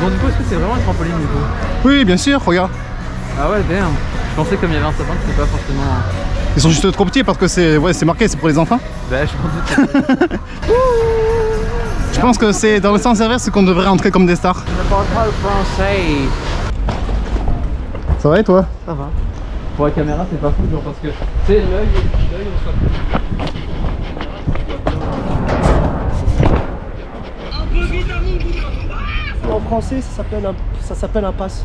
Bon, du coup, est-ce que c'est vraiment une trampoline du coup? Oui, bien sûr, regarde. Ah ouais, damn. Je pensais comme il y avait un sapin que c'était pas forcément... Ils sont juste trop petits parce que c'est marqué, c'est pour les enfants. Bah, je m'en doute. Je pense que c'est dans le sens inverse qu'on devrait entrer comme des stars. Je ne parle pas le français. Ça va et toi? Ça va. Pour la caméra, c'est pas fou, genre parce que, tu sais, l'œil reçoit plus. En français, ça s'appelle un passe.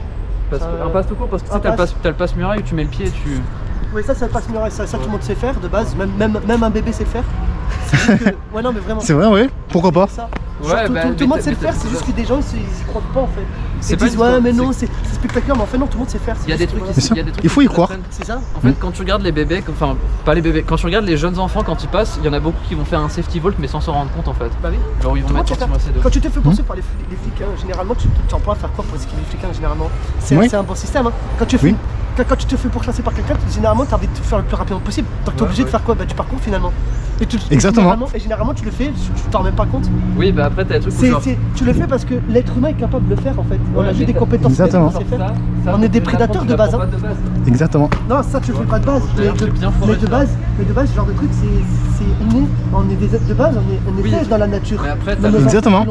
Un passe tout court parce que tu sais, t'as le passe muraille où tu mets le pied et tu... Oui, ça passe muraille, ça tout le monde sait faire de base, même un bébé sait le faire. Que... Ouais, non, mais vraiment. C'est vrai, oui, pourquoi pas? Ça. Ouais, tout le monde sait le faire, c'est juste que des gens ils y croient pas en fait. Ils disent ouais, mais non, c'est spectaculaire, mais en fait, non, tout le monde sait faire. Il y a des trucs il faut y croire. C'est ça. En fait, quand tu regardes les bébés, enfin, pas les bébés, quand tu regardes les jeunes enfants quand ils passent, il y en a beaucoup qui vont faire un safety vault mais sans s'en rendre compte en fait. Bah oui. Genre, ils vont mettre forcément assez de. Quand tu te fais poursuivre par les flics, généralement, tu en pourras faire quoi pour esquiver les flics généralement? C'est un bon système. Quand tu te fais pourchasser par quelqu'un, généralement, tu as envie de te faire le plus rapidement possible. Donc, tu es obligé de faire quoi? Bah, tu parcours finalement. Exactement. Et généralement, tu le fais, tu t'en rends même pas compte. Oui, bah après, t'as des trucs où genre... Tu le fais parce que l'être humain est capable de le faire en fait. On a juste des compétences. Exactement. Pour faire. On est des prédateurs de base. Exactement. Non, ça tu le fais pas de base. Mais de base, ce genre de truc, c'est inné. On est des êtres de base, on est sage dans la nature. Mais après, exactement.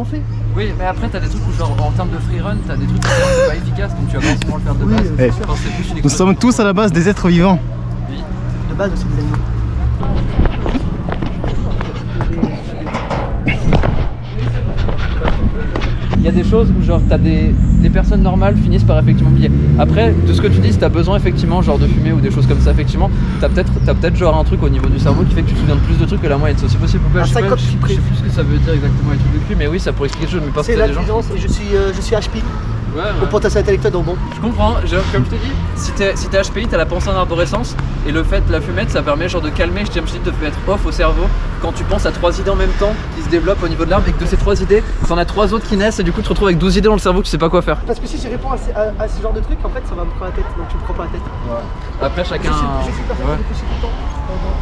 Oui, mais après, t'as des trucs où, genre, en termes de freerun, t'as des trucs qui sont pas efficaces, donc tu vas forcément le faire de base. Quand c'est plus une Nous sommes tous à la base des êtres vivants. Oui. De base aussi, des animaux. Il y a des choses où genre t'as des personnes normales finissent par effectivement oublier. Après, de ce que tu dis, si t'as besoin effectivement genre de fumer ou des choses comme ça, effectivement, t'as peut-être genre un truc au niveau du cerveau qui fait que tu te souviens de plus de trucs que la moyenne. C'est aussi possible ou pas? Je sais plus ce que ça veut dire exactement les trucs de cul, mais oui, ça pourrait expliquer quelque chose, mais parce que c'est t'as des gens... l'intelligence et je suis HP. Ouais. Au potentiel intellectuel donc bon. Je comprends, comme je te dis, si t'es HPI, t'as la pensée en arborescence et le fait de la fumette ça permet genre de calmer, je te dis, de te mettre off au cerveau quand tu penses à 3 idées en même temps qui se développent au niveau de l'arbre et que de ces 3 idées, t'en as 3 autres qui naissent et du coup tu te retrouves avec 12 idées dans le cerveau que tu sais pas quoi faire. Parce que si je réponds à ce genre de trucs, en fait ça va me prendre la tête, donc tu me prends pas la tête. Ouais. Après chacun... Je suis personne qui réfléchit tout le temps.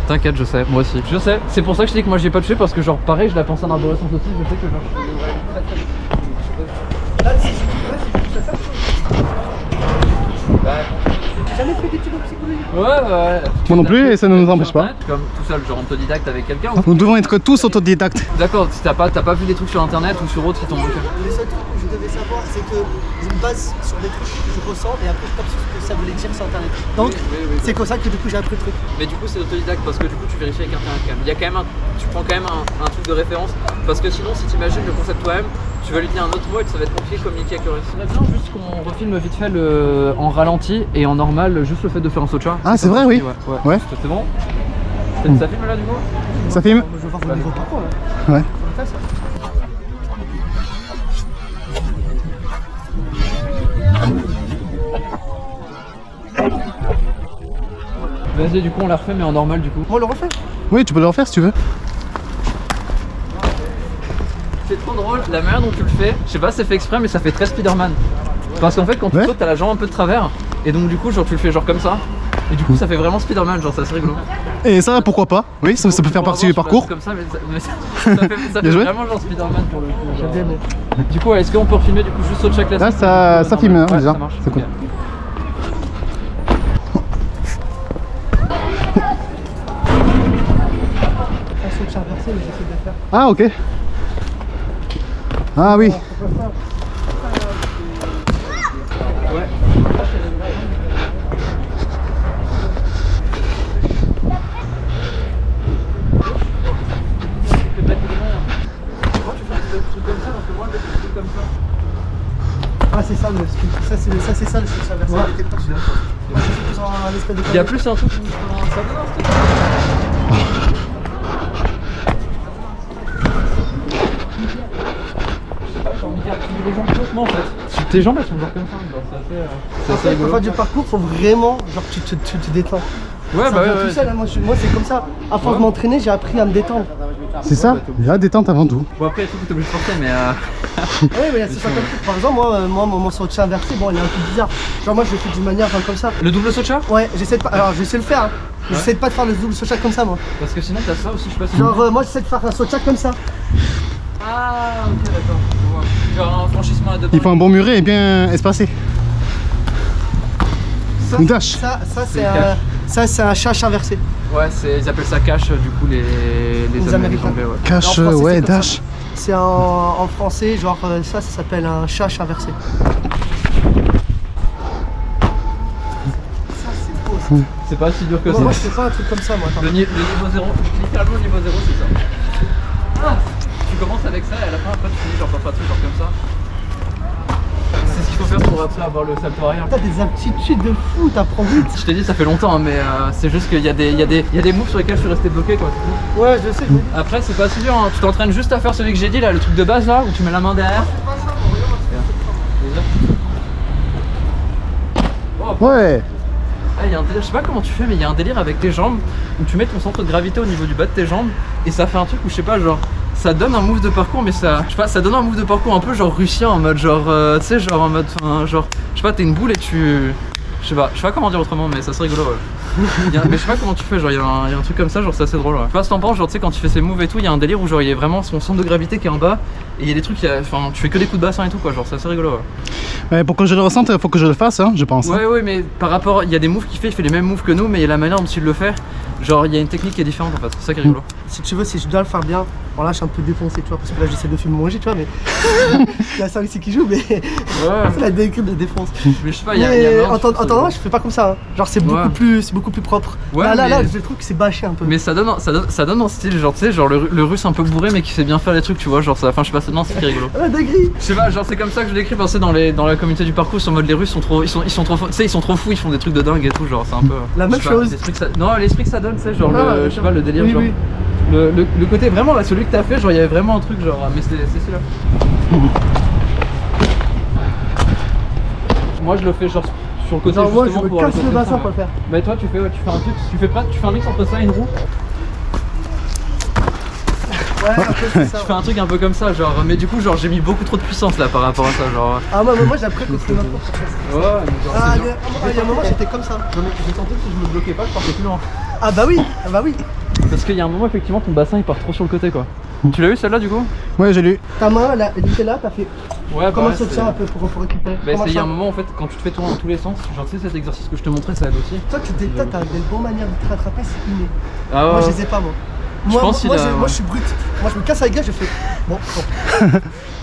T'inquiète, je sais, moi aussi. Je sais, c'est pour ça que je dis que moi j'ai pas touché parce que genre pareil, je la pense en arborescence aussi, je sais que genre... Là, si je fais ça, j'ai jamais fait d'études en psychologie. Ouais. Moi non plus et ça ne nous empêche pas. Comme tout seul, genre autodidacte avec quelqu'un ou... Nous devons être tous autodidactes. D'accord, si t'as pas vu des trucs sur internet ou sur autre qui t'ont... Les seuls trucs que je devais savoir, c'est que je me base sur des trucs que je ressens et après je tape sur ce que ça voulait dire sur internet. Donc c'est comme ça que du coup j'ai appris le truc. Mais du coup c'est autodidacte parce que du coup tu vérifies avec internet quand même. Il y a quand même tu prends quand même un truc de référence parce que sinon si tu imagines le concept toi-même, tu vas lui dire un autre mot et ça va être compliqué de communiquer avec le reste. C'est bien juste qu'on refilme vite fait en ralenti et en normal juste le fait de faire un saut de chat. Ah c'est vrai oui. Ouais. C'est bon. Ça filme là du coup? Ça filme. Je vais voir vos niveaux parcours là. Ouais. Vas-y, du coup on la refait mais en normal du coup. On le refait? Oui, tu peux le refaire si tu veux. C'est trop drôle, la manière dont tu le fais, je sais pas si c'est fait exprès mais ça fait très Spider-Man. Parce qu'en fait quand tu sautes t'as la jambe un peu de travers et donc du coup genre tu le fais genre comme ça et du coup ça fait vraiment Spider-Man, genre ça c'est rigolo. Et ça pourquoi pas? Oui, ça peut faire partie du parcours. Comme ça mais ça fait vraiment genre Spider-Man pour le coup. J'aime bien mais... Du coup est-ce qu'on peut refilmer du coup juste saut de chaque classique? Là ça filme déjà. Ça marche. C'est cool. Mais j'essaie de le faire. Ah ok. Ah oui. Ouais. Ah c'est ça le speed, ça c'est ça le switch inversé. Il y a plus un truc qui les jambes faussement en fait. Tes jambes elles sont genre comme ça. C'est assez pour faire du parcours, faut vraiment genre tu te détends. Ouais bah ouais. Tout seul, moi c'est comme ça. À force de m'entraîner, j'ai appris à me détendre. C'est ça, la détente avant tout. Bon après il y a tout que t'es obligé de forcer mais Ouais mais c'est ça comme truc. Par exemple moi mon saut de chat inversé, bon il est un peu bizarre. Genre moi je le fais d'une manière comme ça. Le double saut de chat? Ouais, j'essaie de pas. Alors j'essaie de le faire. Hein. J'essaie de pas de faire le double saut de chat comme ça moi. Parce que sinon t'as ça aussi je sais pas si... Genre moi j'essaie de faire un saut de chat comme ça. Ah ok d'accord. genre un franchissement à deux Il faut un bon muret et bien espacé. Ou dash. Ça cash. c'est un chash inversé. Ouais, ils appellent ça cash du coup les Américains. anglais, ouais. Cash, En français, ouais, c'est comme dash. ça. C'est en français, genre ça s'appelle un chash inversé. Ça c'est beau ça. C'est pas si dur que ça. Moi je fais pas un truc comme ça moi. Attends. Le niveau 0, littéralement le niveau 0 c'est ça. Ah, tu commences avec ça et à la fin après tu finis genre par pas tout genre comme ça. C'est ce qu'il faut faire pour après avoir le salto arrière. T'as des aptitudes de fou, t'apprends vite. Je t'ai dit ça fait longtemps hein, mais c'est juste qu'il y a des moves sur lesquels je suis resté bloqué quoi. C'est tout. Ouais je sais. Après c'est pas si dur, hein. Tu t'entraînes juste à faire celui que j'ai dit là, le truc de base là où tu mets la main derrière. Ouais. Ah, y a un délire, je sais pas comment tu fais mais il y a un délire avec tes jambes où tu mets ton centre de gravité au niveau du bas de tes jambes et ça fait un truc où je sais pas genre ça donne un move de parcours mais ça je sais pas ça donne un move de parcours un peu genre russien en mode genre tu sais genre en mode genre je sais pas t'es une boule et tu je sais pas comment dire autrement mais ça c'est rigolo ouais. Mais je sais pas comment tu fais genre il y a un truc comme ça genre c'est assez drôle ouais. Je sais pas si t'en penses genre tu sais quand tu fais ces moves et tout il y a un délire où genre il y a vraiment son centre de gravité qui est en bas et il y a des trucs enfin tu fais que des coups de bassin et tout quoi genre c'est assez rigolo ouais. Ouais, pour que je le ressente, il faut que je le fasse, hein, je pense. Ouais, mais par rapport, il y a des moves qu'il fait, il fait les mêmes moves que nous, mais il y a la manière dont il le fait. Genre, il y a une technique qui est différente en fait, c'est ça qui est rigolo. Si tu veux, si je dois le faire bien, bon là je suis un peu défoncé, tu vois, parce que là j'essaie de filmer mon jeu, tu vois, mais il y a ça aussi qui joue, mais Ouais, la décrit de défonce. mais je sais pas, il y a. En temps, je fais pas comme ça, hein. Genre c'est beaucoup plus propre. Ouais, là, je trouve que c'est bâché un peu. Mais ça donne un style, genre tu sais, genre le russe un peu bourré, mais qui sait bien faire les trucs, tu vois, genre ça. Enfin, je sais pas, non, c'est ce qui est rigolo. Ah, dinguerie. Je sais pas, genre c'est comme ça que je l'écris, parce que dans la communauté du parcours, en mode les Russes sont trop, ils sont trop, tu sais, ils sont trop fous, ils font des trucs de dingue et tout, genre c'est un peu. La même je sais pas, chose. Non, l'esprit que ça donne, tu sais, genre je sais pas, le délire, oui, genre. oui. Le côté vraiment là, celui que t'as fait, genre il y avait vraiment un truc, genre, mais c'est celui-là. Moi je le fais genre sur le côté Genre moi je justement me pour casse aller le sur bassin ça, pour le faire. Mais toi tu fais un truc, tu fais un mix entre ça et une roue. Ouais, un peu c'est ça. Tu fais un truc un peu comme ça, genre, mais du coup genre j'ai mis beaucoup trop de puissance là par rapport à ça, genre. Ah moi j'ai appris que c'était n'importe quoi. Ouais, mais genre. Ah, c'est genre- il y a un moment j'étais comme ça. J'ai senti que si je me bloquais pas, je partais plus loin. Ah bah oui, ah bah oui. Parce qu'il y a un moment effectivement ton bassin il part trop sur le côté quoi. Tu l'as eu celle-là du coup? Ouais, j'ai lu. Ta main, elle était là, t'as fait. Ouais, Comment ouais, ça tient un peu pour récupérer? Bah Comment il y a ça un moment en fait quand tu te fais tourner dans tous les sens, genre tu sais cet exercice que je te montrais ça aide aussi. Toi, t'as des bonnes manières de te rattraper, c'est inné. Ah Moi, ouais. je les ai pas, moi. pense qu'il a- moi, je suis brut. Moi, je me casse la gueule, je fais. Bon.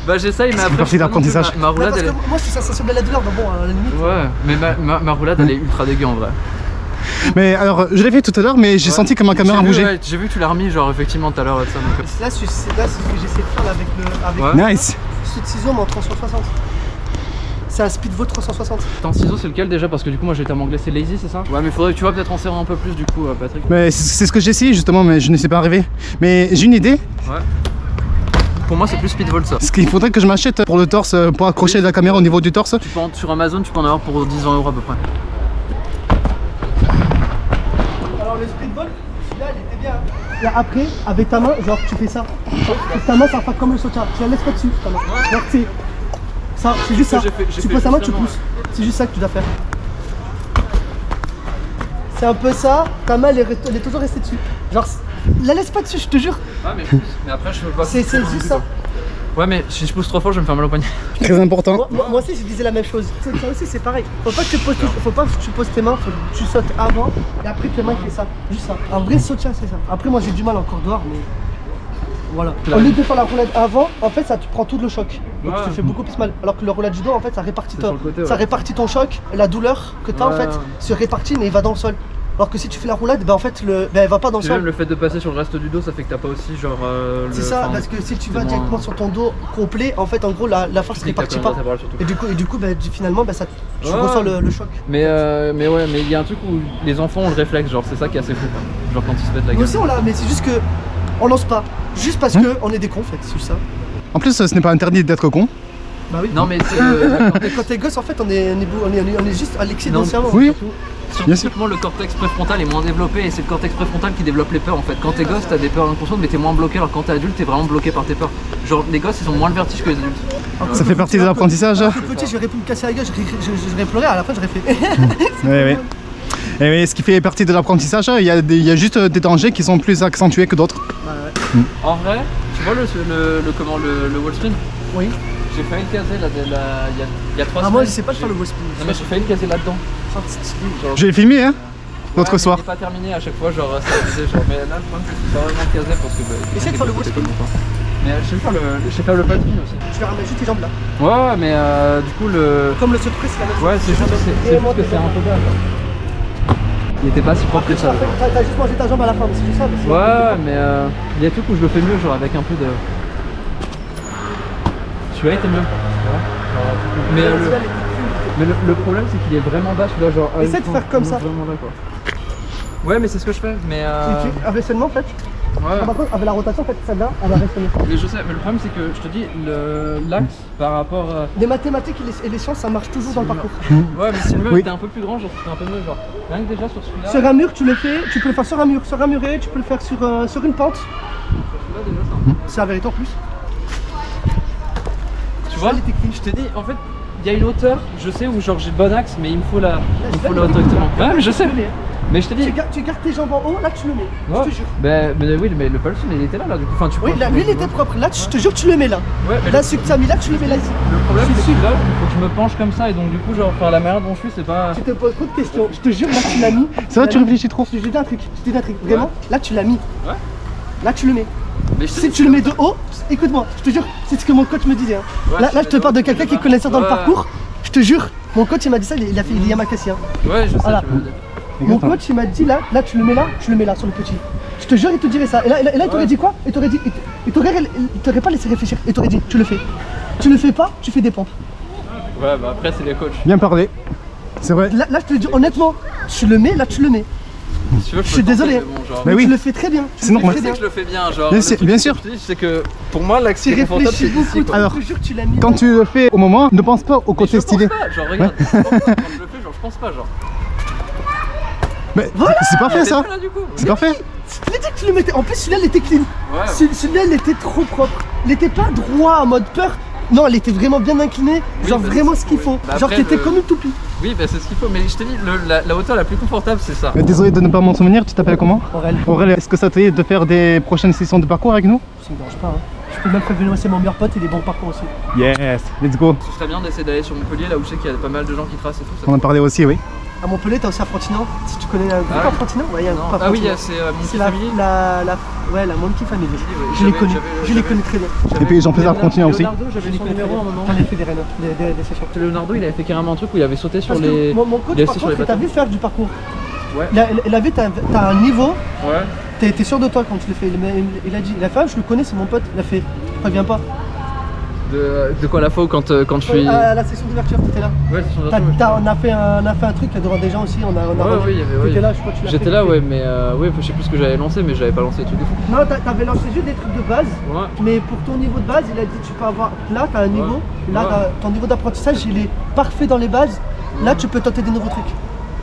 Bah j'essaye mais après. partie je sais pas non plus, d'apprentissage. Ma Ouais, roulade parce elle que est. moi, je suis sensible à la douleur, mais bon, à la limite. Ouais, mais ma roulade elle est ultra dégueu en vrai. Mais alors, je l'ai fait tout à l'heure, mais j'ai Ouais. senti que ma caméra J'ai vu, bougeait. ouais, j'ai vu que tu l'as remis genre effectivement tout à l'heure et ça donc. Là, c'est ce que j'essaie de faire avec Ouais. Nice. ce ciseau, mais en 360. C'est un speedvote 360. Attends, ciseau c'est lequel déjà? Parce que du coup moi j'ai été en anglais, c'est lazy c'est ça? Ouais mais faudrait que tu vois peut-être en serrer un peu plus du coup Patrick. Mais c'est ce que j'ai essayé justement, mais je ne sais pas arriver. Mais j'ai une idée. Ouais. Pour moi c'est plus speedvolt ça. Ce qu'il faudrait que je m'achète pour le torse, pour accrocher la caméra au niveau du torse. Sur Amazon tu peux en avoir pour 10-20 € à peu près. Alors, le speedvolt, celui-là, il était bien. Et après, avec ta main, genre, tu fais ça. Avec ta main, ça va faire comme le soutien. Tu la laisses pas dessus, ta main. Genre, tu sais. Ça, c'est juste ça. j'ai fait Tu poses ta main, tu justement, pousses. C'est juste ça que tu dois faire. C'est un peu ça. Ta main, elle est toujours restée dessus. Genre, la laisse pas dessus, je te jure. Ah mais après je peux pas. C'est juste ça. Ouais mais si je pousse 3 fois je vais me faire mal au poignet. Très important. Moi aussi, je disais la même chose. Ça aussi, c'est pareil. Faut pas que tu poses tes mains, faut que tu sautes avant et après tes mains, fais ça. Juste ça. Un vrai soutien, c'est ça. Après, moi, j'ai du mal encore dehors, mais. Voilà. Au lieu de faire la roulade avant, en fait, ça tu prends tout le choc. Donc Ouais. tu te fais beaucoup plus mal. Alors que le roulade judo, en fait, ça répartit, C'est sur le côté, ouais. ça répartit ton choc, la douleur que tu as en Ouais. fait se répartit, mais il va dans le sol. Alors que si tu fais la roulade, ben en fait, elle va pas dans le Et même sol. le fait de passer sur le reste du dos ça fait que t'as pas aussi genre. C'est ça, parce que si tu vas c'est directement moins- sur ton dos complet, en fait, en gros, la force se répartit pas. surtout. Et du coup, ben, finalement, ben, ça, tu Ouais. ressens le choc. Mais ouais, mais il y a un truc où les enfants ont le réflexe, genre c'est ça qui est assez fou. Quoi. Genre quand ils se mettent la Nous gueule. aussi, on l'a, mais c'est juste que on lance pas. Juste parce que on est des cons, en fait, c'est juste ça. En plus, ce n'est pas interdit d'être con. Bah oui. Non mais c'est Quand t'es gosse, en fait, on est juste à l'excès de Non. notre cerveau. Oui. surtout, Bien sûr. scientifiquement le cortex préfrontal est moins développé et c'est le cortex préfrontal qui développe les peurs en fait. Quand t'es gosse t'as des peurs inconscientes mais t'es moins bloqué alors quand t'es adulte t'es vraiment bloqué par tes peurs. Genre les gosses ils ont moins le vertige que les adultes. Ça fait partie de l'apprentissage. Plus petit, j'aurais pu me casser la gueule, j'aurais pleuré, à la fin, j'aurais fait. Oui, oui. Et oui, ce qui fait partie de l'apprentissage, il y a juste des dangers qui sont plus accentués que d'autres. En vrai, tu vois le wall spin? Oui. J'ai failli le caser là, il y a 3 semaines. Ah, moi je sais pas faire le wall spin. Non mais j'ai failli le caser là-dedans. Genre, Je l'ai filmé, hein, l'autre mais soir. il est pas terminé à chaque fois, genre stabilisé, genre. Mais là, le problème c'est que c'est pas vraiment casé parce que. Essaye de faire le wall spin. Mais je sais faire le pas de spin aussi. Tu vas ramener juste tes jambes là. Ouais, mais du coup le. Comme le saut de presse, c'est la même chose. Ouais, c'est juste que c'est un peu bas. Il était pas si propre que ça. T'as juste mangé ta jambe à la fin, c'est juste ça. Ouais, mais il y a des trucs où je le fais mieux, genre avec un peu de. Celui-là était mieux. Mais le problème c'est qu'il est vraiment bas, celui-là, genre. Essaie de faire comme ça. Vraiment là, quoi. Ouais, mais c'est ce que je fais, mais. Avec seulement en fait. Ouais. Par contre, avec la rotation, en fait, celle-là, elle va rester. Mais je sais, mais le problème c'est que je te dis, l'axe par rapport. Les mathématiques et les sciences, ça marche toujours dans le parcours. Ouais, mais si le mur Oui. était un peu plus grand, genre c'était un peu mieux, genre. Rien que déjà sur celui-là. Sur un mur, tu le fais, tu peux le faire sur un mur, sur un muret, tu peux le faire sur une pente. Celui-là, déjà, c'est un peu. C'est la vérité en plus. Tu vois, je t'ai dit, en fait, il y a une hauteur, je sais où genre j'ai le bon axe, mais il me faut la hauteur directement. Ouais, mais je sais. Mais je te dis. Tu gardes tes jambes en haut, là tu le mets. Ouais. Je te jure. Mais oui, mais le Paulson il était là du coup. Enfin, tu Oui, peux- là, lui il était propre. Là, je te jure, tu le mets là. Ouais, mais Là, celui que tu as mis là, tu le mets là ici. le problème c'est que là, il faut que je me penche comme ça et donc du coup, genre, faire la manière dont je suis, c'est pas. Tu te poses trop de questions. Je te jure, là tu l'as mis. C'est vrai, tu réfléchis trop. Je te dis un truc. Vraiment, là tu l'as mis. Ouais. Là tu le mets. Mais je te Si dis, tu le mets de haut, écoute-moi, je te jure, c'est ce que mon coach me disait. Hein. Ouais, Là, tu je mets te de parle haut, de quelqu'un tu qui est mets connaisseur dans le ouais. parcours. Je te jure, mon coach il m'a dit ça, il a fait il y a Yamakasi. Hein. Ouais, je sais, Voilà. tu veux dire. Mon coach il m'a dit là tu le mets là, sur le petit. Je te jure, il te dirait ça. Et là il t'aurait dit quoi? Il t'aurait pas laissé réfléchir. Il t'aurait dit, tu le fais. Tu le fais pas, tu fais des pompes. Ouais, bah après, c'est les coachs. Bien parlé. C'est vrai. Là je te le dis honnêtement, tu le mets, là tu le mets. Si tu veux, Je suis peux le tenter, désolé. mais bon, genre. Mais oui. Tu le fais très bien. C'est normal. Je sais que je le fais bien, genre. Bien le sûr, truc bien que sûr. je te dis, c'est que pour moi, l'axe qui Tu est confortable, c'est réfléchis ici, beaucoup. quoi. Alors, Je te jure, tu l'as mis. Quand tu le fais au moment, ne pense pas au Mais côté je stylé. pense pas, genre, regarde. Quand je le fais, genre, je pense pas, genre. Mais c'est parfait T'es ça. pas là, du coup. C'est parfait. Je l'ai dit que tu le mettais. En plus, celui-là, il était clean. Ouais. Celui-là, il était trop propre. Il était pas droit en mode peur. Non, il était vraiment bien incliné. Oui, Genre bah, vraiment c'est ce qu'il faut. Bah, Genre, après, t'étais comme une toupie. Oui, bah c'est ce qu'il faut, mais je t'ai dit, la hauteur la plus confortable, c'est ça. Désolé de ne pas m'en souvenir, tu t'appelles comment? Aurel. Aurel, est-ce que ça te dit de faire des prochaines sessions de parcours avec nous? Ça me dérange pas. Hein. Je peux même prévenir, c'est mon meilleur pote, il est bon parcours aussi. Yes, let's go. Ce serait bien d'essayer d'aller sur Montpellier, là où je sais qu'il y a pas mal de gens qui tracent et tout. Ça On en parlait aussi, oui. À Montpellier, t'as aussi à Frontignan. Si tu connais un groupe Ah à oui. Frontignan, ouais, il y a un groupe à Ah oui, Frontignan. c'est Monkey C'est Family. ouais, la Monkey Family. ouais, Je les j'avais- connais, j'avais- je les connais très bien. Et puis Jean-Pierre Frontignan aussi. Leonardo, j'avais son numéro à un moment. J'en ai fait des rénaux, des sessions. Leonardo, il avait fait carrément un truc où il avait sauté sur Parce que les. mon il coach, est par assis sur les contre, t'as bâtons. vu faire du parcours. Ouais. Il a vu, t'as un niveau, Ouais. t'es sûr de toi quand tu le fais. Il a dit, la femme, je le connais, c'est mon pote. Il a fait, préviens pas. De quoi la fois quand je suis. À la session d'ouverture, t'étais là. Ouais, c'est sur On a fait un truc devant des gens aussi. On a Ouais, rendu. oui, il y avait. T'étais Ouais. là, je crois que tu l'as J'étais fait. là, ouais, mais ouais, je sais plus ce que j'avais lancé, mais j'avais pas lancé les trucs de fou. Non, t'avais lancé juste des trucs de base. Ouais. Mais pour ton niveau de base, il a dit tu peux avoir. Là, t'as un niveau. Là, Ouais. ton niveau d'apprentissage, il est parfait dans les bases. Là, tu peux tenter des nouveaux trucs.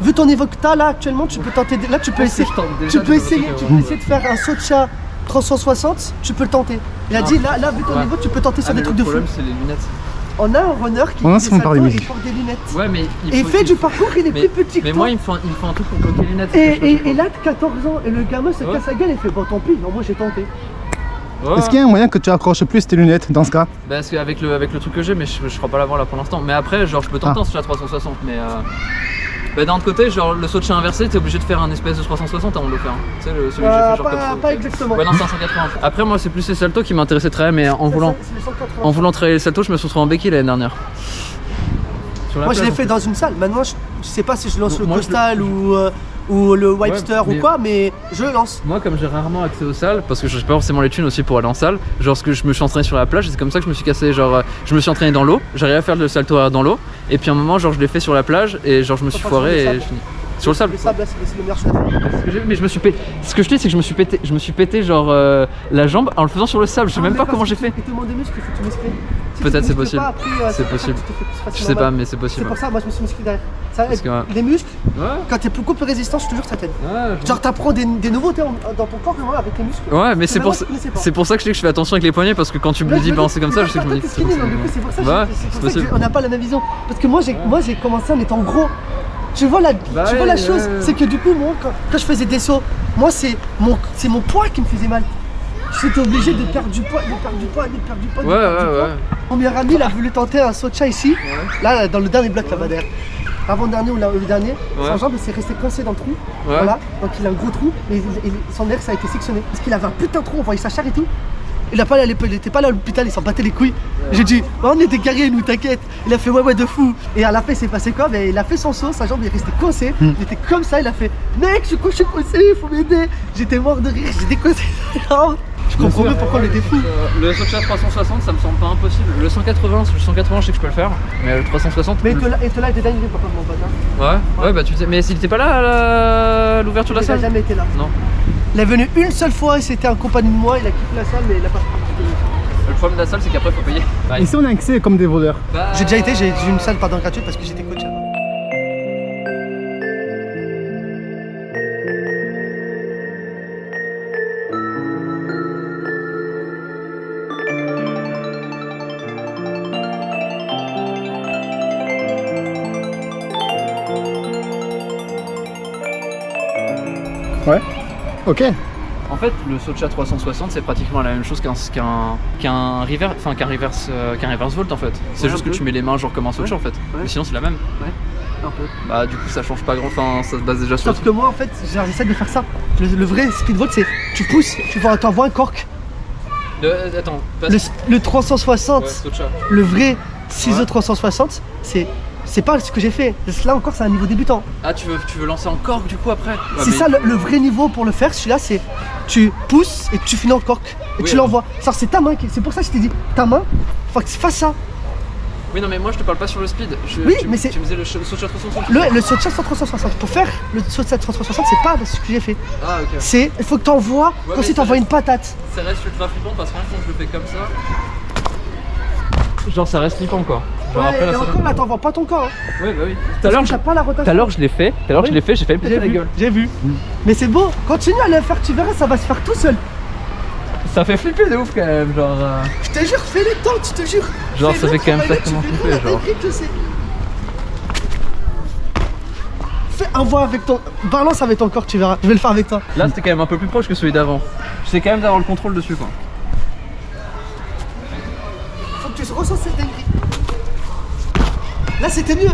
Vu ton niveau que t'as là actuellement, tu peux tenter. Là, tu peux pense que essayer. je tente déjà Tu des peux nouveaux essayer. trucs, Tu ouais. peux essayer de faire un saut de chat 360. Tu peux le tenter. Il a Ah. dit là, vu ton Ouais. niveau, tu peux tenter sur Ah, mais des trucs le de fou. problème, c'est les lunettes. On a un runner qui On a fait ce qu'on des parle de saltos et musique. il porte des lunettes. Ouais, mais Et il fait du parcours, il est Mais, plus petit que mais toi. moi, il me faut un truc pour bloquer les lunettes. c'est ce que je Et fais, là, de 14 ans, et le gamin se Ouais. casse la gueule et fait bon, tant pis. Non, moi j'ai tenté. quoi. Ouais. Est-ce qu'il y a un moyen que tu accroches plus tes lunettes dans ce cas? Bah, parce qu'avec le truc que j'ai, mais je crois pas l'avoir là pour l'instant. Mais après, genre, je peux tenter Ah. un saut à 360, mais. Bah, d'un autre côté, genre, le saut de chat inversé, t'es obligé de faire un espèce de 360 avant de le faire. Hein. Tu sais, celui que j'ai fait, genre comme ça. Pas exactement. Ouais, non, c'est un 180. Après, moi, c'est plus les saltos qui m'intéressaient très, mais en voulant travailler les saltos, je me suis retrouvé en béquille l'année dernière. Sur la Moi je plage, l'ai fait en dans une salle. Maintenant je sais pas si je lance le Moi, je Costal ou le Wipster mais- ou quoi, mais je le lance. Moi, comme j'ai rarement accès aux salles, parce que je n'ai pas forcément les thunes aussi pour aller en salle, genre ce que je me suis entraîné sur la plage, c'est comme ça que je me suis cassé. Genre, je me suis entraîné dans l'eau, j'arrivais à faire le salto arrière dans l'eau, et puis à un moment, genre, je l'ai fait sur la plage, et genre, je me suis Pas foiré sur le et sable. sur le sable. Le sable là c'est le meilleur chose à faire. Mais je me suis pété. Ce que je dis, c'est que je me suis pété genre la jambe en le faisant sur le sable. Je sais même pas comment j'ai fait. Il te demande des muscles, il faut que tu muscles. Si Peut-être tu c'est muscles possible. pas, après, C'est après, possible. tu te fais plus Je facilement sais pas, mal. mais c'est C'est possible. pour ça, moi je me suis musclé derrière. Ça Parce aide. que, ouais. Les muscles, Ouais. quand t'es beaucoup plus résistant, je te jure, ça t'aide. Ouais, Genre t'apprends des nouveautés dans ton corps vraiment avec les muscles. ouais, mais Que c'est vraiment, pour tu connaissais pas. c'est pour ça que je dis que je fais attention avec les poignets parce que quand tu me Là, dis je me balancer comme ça, je sais que je me dis t'es que skinny, donc du coup c'est pour ça Bah, que c'est possible. on n'a pas la même vision. Parce que moi j'ai commencé en étant gros. Tu vois Bah tu vois ouais, la chose, ouais. c'est que du coup moi quand je faisais des sauts, moi c'est mon poids qui me faisait mal. j'étais obligé de perdre du poids, de perdre du poids. Ouais. Mon meilleur ami, il a voulu tenter un socha ici, là, dans le dernier bloc là-bas derrière. Avant-dernier ou le dernier, son jambe s'est resté coincé dans le trou. Voilà, donc il a un gros trou, et son nerf ça a été sectionné. Parce qu'il avait un putain de trou, on voyait sa chair et tout. Il était pas là à l'hôpital, il s'en battait les couilles. J'ai dit, on était carré, nous, t'inquiète. Il a fait ouais de fou. Et à la fin, il s'est passé quoi? Mais il a fait son saut, sa jambe est restée coincée. Il était comme ça, il a fait, mec, je suis coincé, il faut m'aider. J'étais mort de rire, j'ai décoincé sa jambe. Je comprends mieux pourquoi on était fou. Le Socha 360, ça me semble pas impossible. Le 180, je sais que je peux le faire. Mais le 360. Mais et là, il était dingue, papa, mon pote. Hein. Ouais, bah tu sais. Mais s'il était pas là à l'ouverture de la salle? Il a jamais été là. Non. Il est venu une seule fois et c'était en compagnie de moi. Il a kiffé la salle, mais il a pas. Le problème de la salle, c'est qu'après, faut payer. Et si on a accès comme des voleurs? J'ai déjà été, j'ai eu une salle pardon gratuite parce que j'étais coach. Ouais. Ok. En fait, le Socha 360, c'est pratiquement la même chose qu'un reverse vault en fait. C'est juste que tu mets les mains genre comme un Socha en fait. Mais sinon, c'est la même. Un peu. Bah, du coup, ça change pas grand. Enfin, ça se base déjà sur. Sauf que moi, en fait, j'essaie de faire ça. Le vrai speed vault, c'est tu pousses, t'envoies un cork. Attends, Le 360, Socha. le vrai ciseau 360, c'est pas ce que j'ai fait. Là encore, c'est un niveau débutant. Ah, tu veux lancer en cork du coup après? C'est ça le vrai niveau pour le faire. Celui-là, c'est tu pousses et tu finis en cork et tu l'envoies. C'est ta main. C'est pour ça que je t'ai dit, ta main, faut que tu fasses ça. Oui, non, mais moi je te parle pas sur le speed. Mais c'est. Tu me disais le Socha 360. Le Socha 360. Pour faire le Socha 360, c'est pas ce que j'ai fait. Ah, ok. Il faut que tu envoies comme si tu envoies une patate. Ça reste ultra flippant parce que quand je le fais comme ça. Genre, ça reste flippant quoi. Genre, Ouais, et encore là, t'envoies pas ton corps. Hein. Ouais, bah oui. Tout à l'heure, je l'ai fait. J'ai fait péter la gueule. J'ai vu. Mais c'est beau. Continue à le faire, tu verras, ça va se faire tout seul. Ça fait flipper de ouf quand même, genre. Je te jure, fais les temps, tu te jure. Genre, ça fait quand même sacrément flipper, genre. Je sais. Envoie avec ton. Balance avec ton corps, tu verras. Je vais le faire avec toi. Là, c'était quand même un peu plus proche que celui d'avant. J'essaie quand même d'avoir le contrôle dessus, quoi. Faut que tu ressens cette dinguerie. Là, c'était mieux.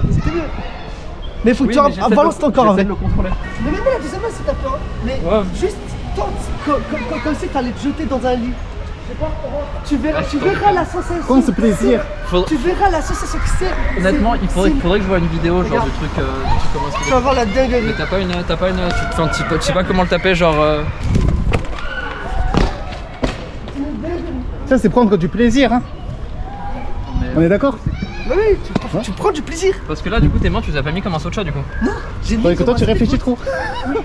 Mais faut que tu balance ton corps avec. Le contrôler. Mais même la deuxième main, c'est ta peur. Mais juste tente comme si t'allais te jeter dans un lit. Je sais pas, tu verras la sensation. Comme ce plaisir. Tu verras la sensation que c'est. Honnêtement, il faudrait que je vois une vidéo genre du truc comment Tu vas voir la dinguerie. Mais t'as pas une. Tu sais pas comment le taper, genre. Ça, c'est prendre du plaisir, hein. On est d'accord? Oui, tu prends du plaisir. Parce que là, du coup, tes mains, tu les as pas mis comme un Socha, du coup. Non, j'ai mis. Faudrait que toi, tu réfléchis trop.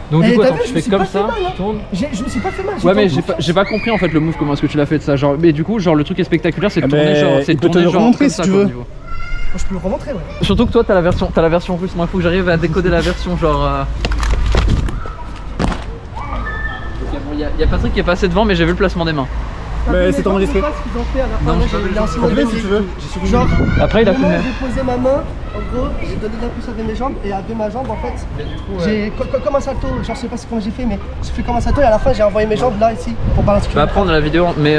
Donc, du coup, attends, vu, tu je me fais suis comme pas fait ça, mal, hein. tu tournes. Je me suis pas fait mal. Ouais, mais j'ai pas compris en fait le move, comment est-ce que tu l'as fait de ça. Genre, mais du coup, genre, le truc est spectaculaire, c'est de tourner, genre. il peut te le remontrer si tu veux. Moi, je peux le remontrer, ouais. Surtout que toi, t'as la version russe. Moi, il faut que j'arrive à décoder la version, genre. Ok, bon, y a Patrick qui est passé devant, mais j'ai vu le placement des mains. Mais c'est enregistré. Je sais pas ce qu'ils ont fait à la fin. Non, Moi, j'ai pas vu. lancé On mon fait bébé. si tu veux. Genre, Après, il a filmé. j'ai posé ma main, en gros, j'ai donné de l'impulsion avec mes jambes et avec ma jambe, en fait, Mais du coup, j'ai comme un salto. Genre, je sais pas comment j'ai fait, mais j'ai fait comme un salto et à la fin, j'ai envoyé mes jambes là, ici, pour balancer. Je vais apprendre la vidéo, mais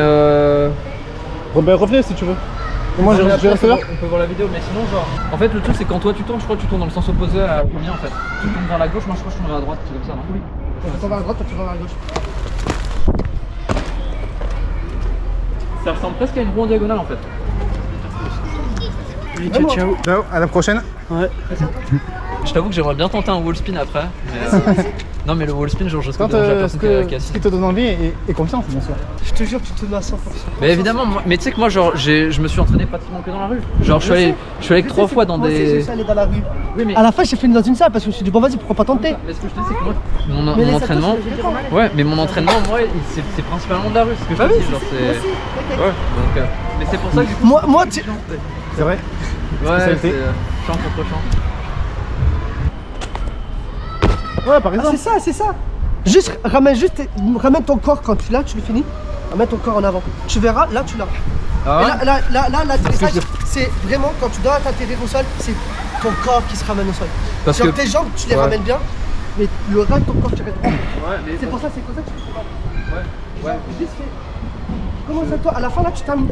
Revenez si tu veux. Et moi, je reste là. On peut voir la vidéo, mais sinon, genre. En fait, le truc, c'est quand toi tu tournes, je crois que tu tournes dans le sens opposé à la première en fait. Tu tournes vers la gauche, moi je crois que je tourne vers la droite, c'est comme ça, non? Oui. Tu vas à droite, toi tu vas à gauche. Ça ressemble presque à une roue en diagonale en fait. Ciao, ciao. Ciao, à la prochaine. Ouais. Je t'avoue que j'aimerais bien tenter un wall spin après. Mais, non, mais le wall spin, genre, je Quand serais la personne qui a ce assis. qui te donne envie et confiance, bien sûr. Je te jure, tu te mets à 100%. Mais évidemment, mais tu sais que moi, genre, je me suis entraîné pratiquement que dans la rue. Genre, je suis allé que 3 fois dans Moi aussi, des. je suis allé dans la rue. Oui, mais. À la fin, j'ai fini dans une salle parce que je me suis dit, bon, vas-y, pourquoi pas tenter? Mais ce que je te dis, c'est que moi, Mais les mon entraînement. saltos, c'est différent. Ouais, mais mon entraînement, moi, c'est principalement de la rue. C'est ce que je Bah te oui, dis, genre, moi c'est. aussi, t'inquiète. Ouais, donc. Mais c'est pour ça que du coup. Moi, tu. C'est vrai. Ouais, c'est spécialité. champ contre champ. Ouais, par Ah, exemple. c'est ça. Ramène ton corps quand tu l'as, tu le finis. Ramène ton corps en avant. Tu verras, là, tu l'as. Ah ouais? Et là, l'atterrissage, c'est vraiment quand tu dois t'atterrir au sol, c'est ton corps qui se ramène au sol. Parce Genre que- tes jambes, tu les Ouais. ramènes bien, mais le reste de ton corps, tu restes droit. Ouais, mais. C'est pour ça, c'est comme ça que tu fais. Ouais. Vite fait. commences à toi, à la fin là tu termines.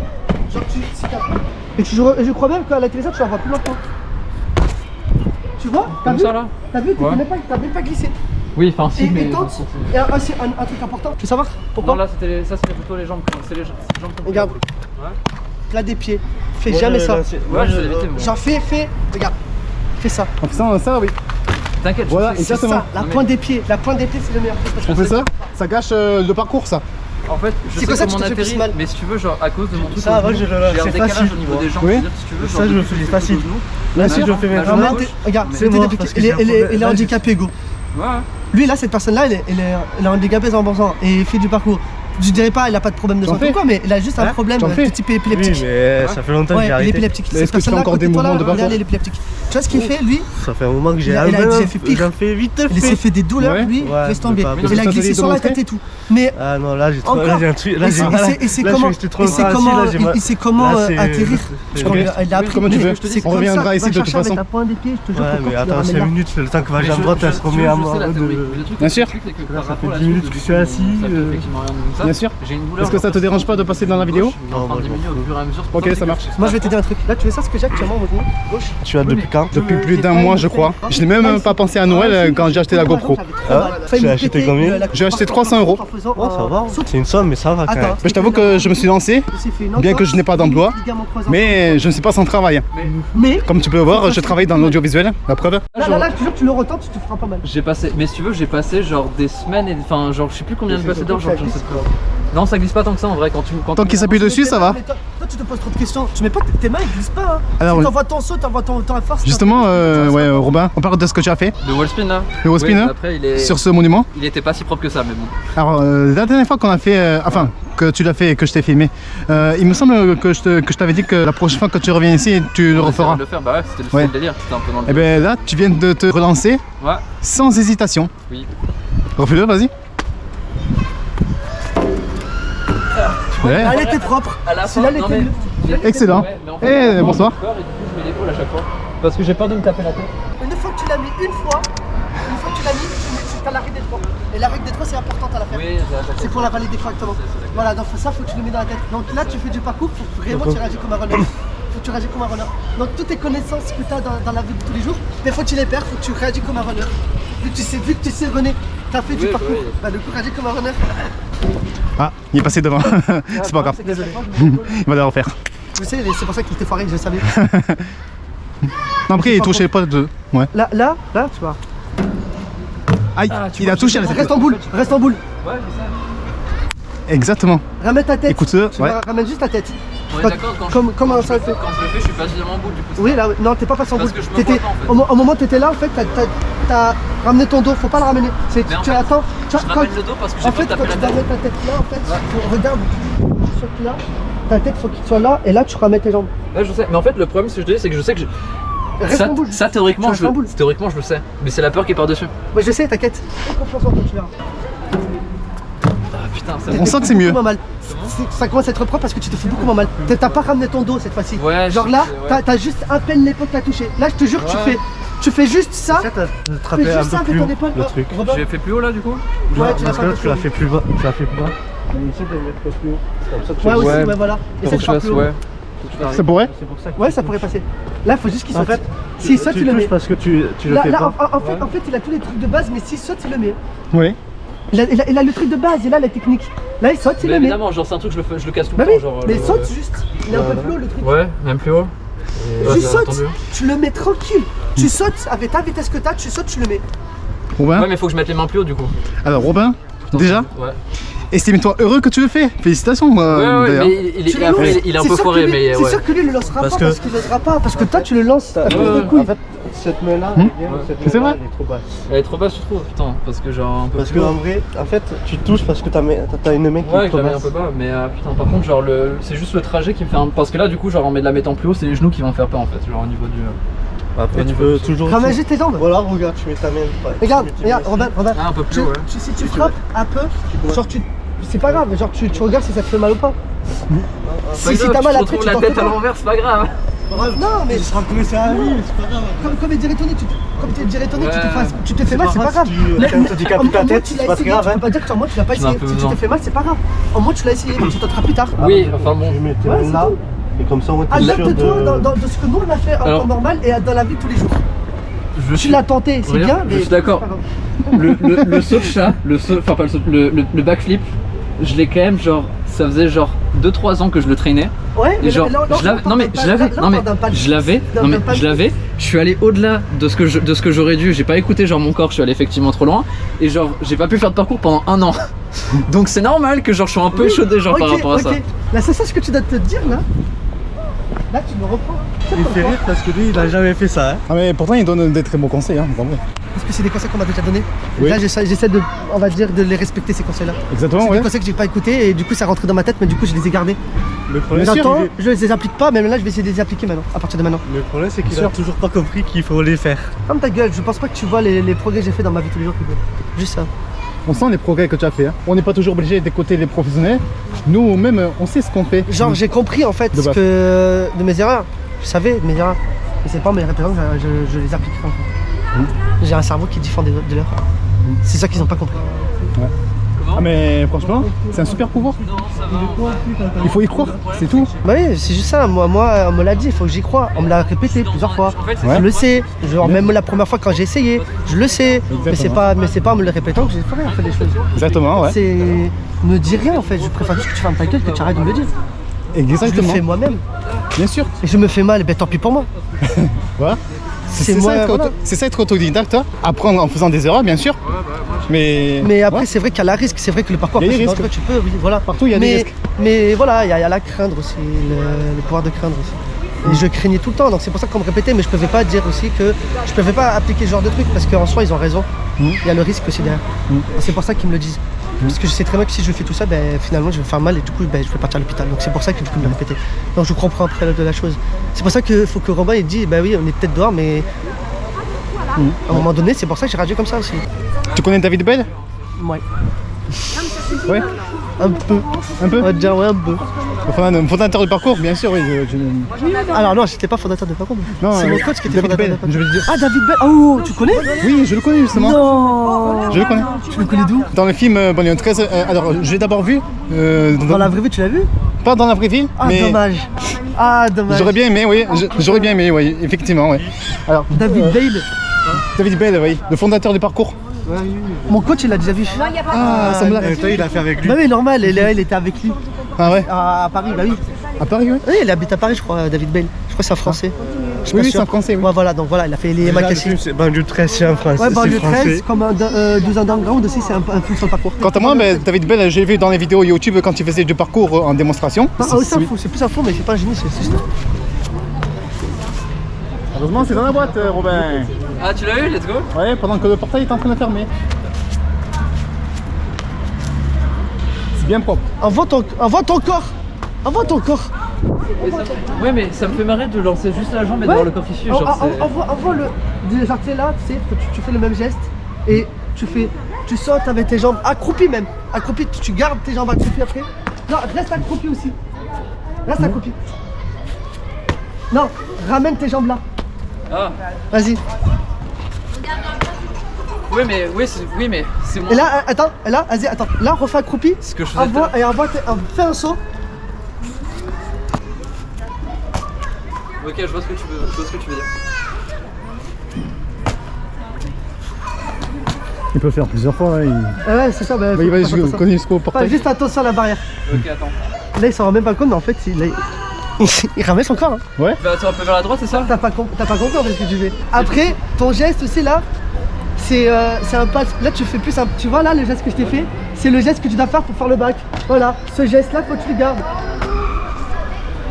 Genre si t'as. Et je crois même qu'à l'atterrissage tu la vois plus maintenant. Tu vois? T'as Comme vu? ça là? T'as vu? T'as même pas glissé. Oui, enfin si, mais. Et tente. Et c'est un truc important. Tu veux savoir pourquoi? Non, là c'était plutôt les jambes. C'est les jambes comme Regarde. Ouais. Plat des pieds. Fais jamais ça. Ouais, je vais éviter moi. Genre fais. Regarde. Fais ça. En faisant ça, oui. T'inquiète, Voilà, C'est exactement. ça. La pointe des pieds. La pointe des pieds c'est le meilleur. On fait ça, ça gâche le parcours, ça. En fait, je C'est sais comme ça que comment on tu te fais plus atterrit, mal. mais si tu veux, genre à cause de mon truc, Ça, au ouais, genou, j'ai j'ai un c'est décalage facile. au niveau des jambes. Oui. C'est-à-dire, si tu veux, Ça, genre, je le depuis que fais je facile. au genou, Là, ma si je jambe- fais ma mes jambe bras, gauche, Regarde, mais- c'est mort, dépiqué. parce que Il j'ai est un problème. il est handicapé go. Ouais. Lui là cette personne là elle est handicapée en pensant et il fait du parcours. Je dirais pas il a pas de problème de T'en santé ou fais quoi mais il a juste un Hein problème T'en de fais type Oui, épileptique. mais ça fait longtemps que Ouais, j'ai il est arrêté. épileptique. Mais est-ce Cette que tu fais personne-là, encore à côté des de toi, mouvements là, de parcours? regarde, il est épileptique. Tu vois ce qu'il fait lui? Ça fait un moment que j'ai Il a fait pire. J'en fais vite Il s'est fait des douleurs Ouais. lui, Ouais, laisse mais tomber. pas- Il a Ça te glissé dit sur la démontrer tête et tout. Mais Ah non, là j'ai trop. encore. Là j'ai un truc. Là Et j'ai c'est- mal. et c'est Là, comment je suis trop et c'est assis, comment là, j'ai mal. il sait comment Là, c'est- atterrir. c'est- Ok. Il a appris Comme tu veux. c'est On comme reviendra ça, ici va de toute chercher avec façon. ta pointe des pieds, je te jure Ouais, que mais quand tu attends ramènes 5 là- minutes, c'est le temps que ma Mais jambe droite elle se remet à moi. Bien sûr. Là, ça fait 10 minutes que je suis assis, Bien sûr. J'ai une douleur. Est-ce que ça te dérange pas de passer dans la vidéo? Non, moi, je m'en au fur et à mesure. Ok, ça marche. Moi je vais te dire un truc. Là tu veux ça ce que j'ai actuellement au genou gauche? Tu as depuis quand? Depuis plus d'un mois, je crois. Je n'ai même pas pensé à Noël quand j'ai acheté la GoPro. Tu l'as acheté combien? J'ai acheté 300 €. Oh, ça va. C'est une somme, mais ça va quand même. Mais je t'avoue que je me suis lancé, bien que je n'ai pas d'emploi, mais je ne suis pas sans travail. Mais Comme tu peux le voir, je travaille dans l'audiovisuel, la preuve. là, je te jure, tu le retentes, tu te feras pas mal. J'ai passé, mais si tu veux, j'ai passé genre des semaines et enfin, genre je sais plus combien j'ai passé d'heures, genre je sais pas. Non, ça glisse pas tant que ça en vrai quand tu. Tant qu'il s'appuie dessus, ça va. Mais toi, tu te poses trop de questions. Tu mets pas tes mains, ils glissent pas. Hein. Alors, Si t'envoies ton saut, t'envoies ton force. Justement, ouais, Robin, on parle de ce que tu as fait, Le wallspin là. le wall spin, Oui, hein, après, il est. sur ce monument. Il était pas si propre que ça, mais bon. Alors, la dernière fois qu'on a fait, enfin, que tu l'as fait et que je t'ai filmé, il me semble que je t'avais dit que la prochaine fois que tu reviens ici, tu le On referas. essayait de le faire, bah ouais, c'était Ouais. le délire, c'était un peu dans le. Et ben là, tu viens de te relancer Ouais, sans hésitation. oui. Refais-le, vas-y. Ouais. Elle était propre. À la Celui-là, fin, non, elle mais- était- Excellent. Ouais, mais en fait, Eh, je bonsoir. prends mon corps et du coup, je mets l'épaule à chaque fois. Parce que j'ai peur de me taper la tête. Une fois que tu l'as mis une fois que tu l'as mis, tu as la règle des trois. Et la règle des trois, c'est importante à la faire. Oui, C'est pour la valider correctement. Voilà, donc ça, faut que tu le mets dans la tête. Donc là, tu fais du parcours, faut vraiment tu réagis comme un runner. Faut que tu réagis comme un runner. Donc toutes tes connaissances que tu as dans la vie de tous les jours, mais faut que tu les perds, faut que tu réagis comme un runner. Vu que tu sais runner, tu as fait du Oui, parcours, oui. bah du coup, réagis comme un runner. Ah, il est passé devant. C'est pas grave. Désolé. Il va le refaire. Je sais, c'est pour ça qu'il était foiré, je le savais. Non, après, il touchait pas de. Ouais. Là, tu vois. Aïe, il a touché la tête. Reste en boule, reste en boule. Ouais, je sais. Exactement. Ramène ta tête. Écoute-le, Tu ouais. ramènes juste ta tête. On est Quand- d'accord quand comment quand ça je le fait fais, quand je le fais, je suis pas suffisamment en boule du coup. Oui, là, non, t'es pas passé en boule. Parce que je me vois pas, en fait. Au moment où t'étais là, en fait, t'as ramené ton dos, faut pas le ramener. Mais en Tu fait, attends. Je ramène le dos parce que j'ai En peur fait, de quand taper tu la dois tête. mettre ta tête là, en fait, regarde, saute là, ta tête faut qu'il soit là, et là tu ramènes tes jambes. Ouais, je sais. Mais en fait, le problème, ce que je te dis, c'est que je sais que Reste ça, en boule. ça théoriquement, Tu restes en boule. je le sais. Mais c'est la peur qui est par-dessus. Ouais, je sais, t'inquiète. Fais confiance en toi, tu verras. Ah putain, ça On sent que c'est mieux. Beaucoup moins mal. Ça commence à être propre parce que tu te fais beaucoup moins mal. T'as pas ramené ton dos cette fois-ci. Ouais, Genre je là, sais, t'as juste à peine l'épaule qui t'a touché. Là, je te jure, Ouais. tu fais juste ça. Ça, t'as Tu attrapé fais un juste ça peu avec plus ton haut, épaule. le truc. Robin. J'ai fait plus haut là du coup. Ouais, tu l'as Parce pas que là, fait tu l'as plus fait plus bas. Tu l'as fait plus bas. Essaie de le mettre plus haut. Comme ça, tu Ouais, aussi, Ouais. ouais, voilà. Faut Essaie que de je faire fasse, plus haut. ouais. Ça pourrait? C'est pour ça que Ouais, ça pourrait passer. Là, il faut juste qu'il En saute. fait, S'il saute, tu le touches mets. parce que tu le Là, fais là, pas. en fait, il a tous les trucs de base, mais s'il saute, il le met. Oui. Il a le truc de base, il a la technique. Là, il saute, il Mais le met. évidemment, genre c'est un truc je le casse tout Bah le oui, temps. Genre, mais le- saute juste. Il est un peu plus haut le truc. Ouais, même plus haut. Juste Ouais, saute, attendu. tu le mets tranquille. Tu sautes avec ta vitesse que t'as, tu sautes, tu le mets. Robin. Ouais, mais faut que je mette les mains plus haut du coup. Alors, Robin, déjà, Ouais. estime-toi heureux que tu le fais. Félicitations, Ouais, ouais, d'ailleurs. mais il Tu le après, lances. il est un C'est peu sûr foiré, que lui- mais C'est ouais. sûr que lui, il le lancera Parce pas que- parce qu'il n'osera pas. Parce que toi, tu le lances à cause Ouais, de ouais. couilles. En fait, cette main-là, Ouais. C'est vrai? elle est trop basse. Elle est trop basse, je trouve, putain, parce que genre un peu Parce plus que haut. en vrai, en fait, tu touches parce que t'as une main qui est Ouais, je trop la mets un basse. peu bas, mais putain, par contre, genre c'est juste le trajet qui me fait un. Parce que là, du coup, genre en la mettant plus haut, c'est les genoux qui vont faire peur en fait, genre au niveau du. Après, Au tu niveau peux du- toujours. Ramène juste tes jambes. Voilà, regarde, tu mets ta main. Ouais, Regarde, tu mets regarde, ici. Robin. Ah, un peu plus haut, ouais. Si tu frappes un peu, genre c'est pas grave, genre tu regardes si ça te fait mal ou pas. Pas Si grave, t'as tu mal te après, retrouves tu la t'en tête fais à pas. l'envers, c'est pas grave. Non, mais Je serai premier sur la vie, mais c'est pas grave. comme il dirait Tony, Ouais. tu te fais mal, c'est pas grave. Tu décapes ta tête, c'est pas très grave. Tu peux pas dire que moi tu l'as pas Tu m'as un essayé. peu Si tu besoin. te fais mal, c'est pas grave. En moins tu l'as essayé, mais tu tenteras plus tard. Oui, enfin bon. Je mets tes Ouais, mains c'est là, tout. et comme ça, on est sûr Adapte-toi de... dans ce que nous on a fait en Alors- temps normal et dans la vie de tous les jours. Je Tu l'as tenté, c'est Regarde, bien, mais. je suis d'accord. c'est pas grave. Le saut de chat, enfin pas le saut, le backflip, je l'ai quand même genre, ça faisait genre 2-3 ans que je le traînais. Ouais, Et genre, je l'avais, non mais je l'avais, non mais je l'avais, non mais je l'avais. Je suis allé au-delà de ce que j'aurais dû. J'ai pas écouté genre mon corps. Je suis allé effectivement trop loin. Et genre, j'ai pas pu faire de parcours pendant 1 an. Donc c'est normal que genre je sois un peu échaudé genre par rapport à ça. Là, c'est ça ce que tu dois te dire là, tu me reprends. Il fait rire parce que lui, il a jamais fait ça. Hein. Ah mais pourtant il donne des très bons conseils, hein, vraiment. Parce que c'est des conseils qu'on m'a déjà donnés. Oui. Là, j'essaie de, on va dire, de les respecter ces conseils-là. Exactement, C'est ouais. des conseils que j'ai pas écoutés et du coup ça rentrait dans ma tête, mais du coup je les ai gardés. Le problème, J'entends, je les applique pas, mais là je vais essayer de les appliquer maintenant, à partir de maintenant. c'est qu'il a toujours pas compris qu'il faut les faire. Comme ta gueule, je pense pas que tu vois les progrès que j'ai fait dans ma vie tous les jours, Hugo. Juste ça. On sent les progrès que tu as fait. Hein. On n'est pas toujours obligé d'écouter les professionnels. Nous, même, on sait ce qu'on fait. Genre, j'ai compris en fait De base. de mes erreurs. Je savais de mes erreurs. Mais c'est pas mes répétitions, je les appliquerai en fait. J'ai un cerveau qui est différent de leur. C'est ça qu'ils ont pas compris. Ah mais franchement, c'est un super pouvoir. Il faut y croire, c'est tout. Bah oui, c'est juste ça. Moi, on me l'a dit, il faut que j'y croie. On me l'a répété plusieurs fois. Ouais. Je le sais. Genre, même la première fois quand j'ai essayé, je le sais. Mais c'est pas en me le répétant que j'ai fait en fait les choses. Exactement, ouais. C'est. Me dis rien en fait. Je préfère juste que tu fermes ta gueule que tu arrêtes de me le dire. Je le Exactement. fais moi-même. Bien sûr. Et je me fais mal, ben tant pis pour moi. Voilà. C'est moi, voilà. C'est ça être autodidacte, hein. Apprendre en faisant des erreurs, bien sûr. Mais après, ouais. c'est vrai qu'il y a la risque, c'est vrai que le parcours, Il y a après, des c'est dangereux, tu peux, oui, voilà. Partout, il y a des risques. Mais voilà, il y a la craindre aussi, le pouvoir de craindre aussi. Et je craignais tout le temps, donc c'est pour ça qu'on me répétait, mais je pouvais pas dire aussi que je pouvais pas appliquer ce genre de truc, parce qu'en soi, ils ont raison. Il y a le risque aussi derrière. C'est pour ça qu'ils me le disent. Parce que je sais très bien que si je fais tout ça, ben, finalement, je vais me faire mal et du coup, ben, je vais partir à l'hôpital. Donc c'est pour ça que du coup, ils me le répétaient. Donc je comprends après de la chose. C'est pour ça qu'il faut que Robin il dise, bah oui, on est peut-être dehors, mais à un moment donné, c'est pour ça que j'ai réagi comme ça aussi. Tu connais David Bell? Ouais. Ouais. Un peu. Un peu? On va dire ouais, un peu. Le fondateur du parcours, bien sûr, oui. Alors non, j'étais pas fondateur de parcours. Non, C'est mon coach qui était David fondateur Bell, de parcours. je veux dire. Ah, David Bell. Oh, tu connais? Oui, je le connais justement. Non. Je le connais. Tu le connais d'où? Dans le film Banlieue 13, alors je l'ai d'abord vu. Dans la vraie vie, tu l'as vu? Pas dans la vraie vie, Ah, mais dommage. Ah, dommage. j'aurais bien aimé, oui. J'aurais bien aimé, oui, effectivement, oui. Alors, David Bale. David Bell, oui, le fondateur du parcours. Mon coach, il l'a déjà vu. Ah, ça me l'a. Toi, il a fait avec lui. Bah oui, normal, il était avec lui. Ah ouais. À Paris, bah oui. À Paris, oui. Oui, il habite à Paris, je crois, David Bale. Je crois que c'est un Français. Je suis Oui, pas oui, sûr. c'est un Français, oui. Ouais, voilà, donc voilà, il a fait les Makassi. C'est Banlieue 13, c'est un français. Ouais, banlieue c'est français. 13, comme 12 underground aussi, c'est un film sur le parcours. Quant à moi, ben, David Bell, j'ai vu dans les vidéos YouTube quand il faisait du parcours en démonstration. Ah, c'est un fou, c'est plus un fou, mais c'est pas un génie, c'est juste. Heureusement, c'est dans la boîte, Robin. Ah, tu l'as eu, let's go. Ouais, pendant que le portail est en train de fermer. C'est bien propre. Envoie ton corps. Envoie ton corps. Ouais, mais ça me fait marrer de lancer juste la jambe et d'avoir le corps issu. Genre, c'est. Envoie le. Genre, tu sais, là, tu sais, tu fais le même geste et tu sautes avec tes jambes accroupies même. Accroupies, tu gardes tes jambes accroupies après. Non, reste accroupi aussi. Reste accroupi. Non, ramène tes jambes là. Ah, Vas-y. oui, mais c'est moi. Et là, attends, et là, vas-y, attends. Là, refais accroupi. Ce que je faisais tout à l'heure. Fais un saut. Ok, je vois ce que tu veux dire. Il peut le faire plusieurs fois. Hein, Ouais, c'est ça. Bah, il va faut faire attention. connaître jusqu'au Enfin, portail. juste attention à la barrière. Ok, attends. Là, il s'en rend même pas compte, mais en fait, il ramène son corps. Hein. Ouais. Bah, tu vas un peu vers la droite, c'est ça? T'as pas compris en fait ce que tu fais. Après, ton geste aussi là, c'est un pas. Là, tu fais plus un. Tu vois là, le geste que je t'ai fait, c'est le geste que tu dois faire pour faire le bac. Voilà, ce geste là, faut que tu le gardes.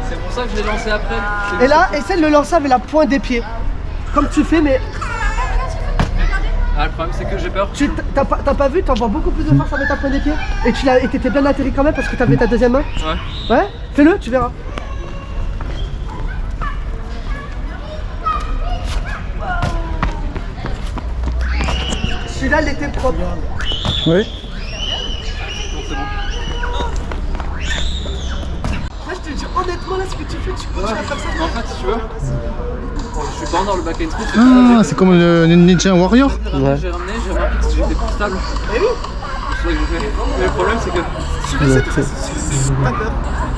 C'est pour ça que je l'ai lancé après. Et là, essaie de le lancer avec la pointe des pieds. Comme tu fais, mais Ah, le problème, c'est que j'ai peur. t'as pas vu, t'envoies beaucoup plus de force avec ta pointe des pieds. Et t'étais bien atterri quand même parce que t'avais ta deuxième main. Ouais. Ouais, fais-le, tu verras. Celui-là, il était propre. Oui. Bon, c'est bon. Moi, je te dis honnêtement. exactement là ce que tu fais, tu continues à faire ça. En fait, si tu veux, je suis pas dans le back and street. Ah, c'est comme le Ninja Warrior. J'ai ramené, j'ai remarqué que j'étais plus stable. Eh oui, C'est ça que j'ai fait. Mais le problème, c'est que. tu le sais, t'as peur.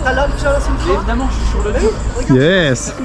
T'as là, tu as lancé une fois. Évidemment, je suis sur le Eh dessus. oui, regarde. Yes.